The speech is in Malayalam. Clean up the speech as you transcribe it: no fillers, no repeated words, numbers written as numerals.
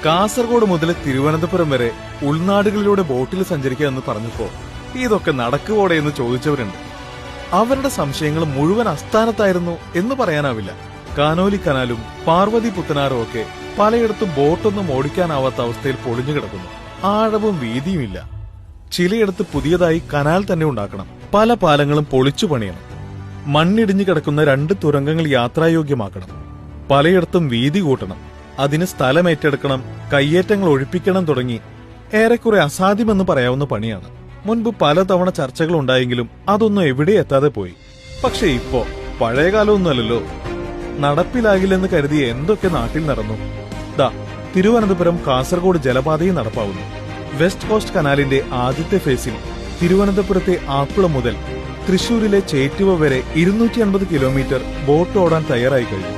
കാസർഗോഡ് മുതൽ തിരുവനന്തപുരം വരെ ഉൾനാടുകളിലൂടെ ബോട്ടിൽ സഞ്ചരിക്കുക എന്ന് പറഞ്ഞപ്പോ ഇതൊക്കെ നടക്കുവോടെ എന്ന് ചോദിച്ചവരുണ്ട്. അവരുടെ സംശയങ്ങൾ മുഴുവൻ അസ്ഥാനത്തായിരുന്നു എന്ന് പറയാനാവില്ല. കാനോലി കനാലും പാർവതി പുത്തനാറും ഒക്കെ പലയിടത്തും ബോട്ടൊന്നും ഓടിക്കാനാവാത്ത അവസ്ഥയിൽ പൊളിഞ്ഞു കിടക്കുന്നു. ആഴവും വീതിയുമില്ല. ചിലയിടത്ത് പുതിയതായി കനാൽ തന്നെ ഉണ്ടാക്കണം. പല പാലങ്ങളും പൊളിച്ചു പണിയണം. മണ്ണിടിഞ്ഞു കിടക്കുന്ന 2 തുരങ്കങ്ങൾ യാത്രായോഗ്യമാക്കണം. പലയിടത്തും വീതി കൂട്ടണം. അതിന് സ്ഥലം ഏറ്റെടുക്കണം, കയ്യേറ്റങ്ങൾ ഒഴിപ്പിക്കണം തുടങ്ങി ഏറെക്കുറെ അസാധ്യമെന്ന് പറയാവുന്ന പണിയാണ്. മുൻപ് പലതവണ ചർച്ചകൾ ഉണ്ടായെങ്കിലും അതൊന്നും എവിടെ എത്താതെ പോയി. പക്ഷെ ഇപ്പോ പഴയകാലമൊന്നുമല്ലല്ലോ. നടപ്പിലാകില്ലെന്ന് കരുതി എന്തൊക്കെ നാട്ടിൽ നടന്നു. തിരുവനന്തപുരം കാസർഗോഡ് ജലപാതയും നടപ്പാവുന്നു. വെസ്റ്റ് കോസ്റ്റ് കനാലിന്റെ ആദ്യത്തെ ഫേസിൽ തിരുവനന്തപുരത്തെ ആക്കുളം മുതൽ തൃശൂരിലെ ചേറ്റുവ വരെ 250 കിലോമീറ്റർ ബോട്ട് ഓടാൻ തയ്യാറായി കഴിഞ്ഞു.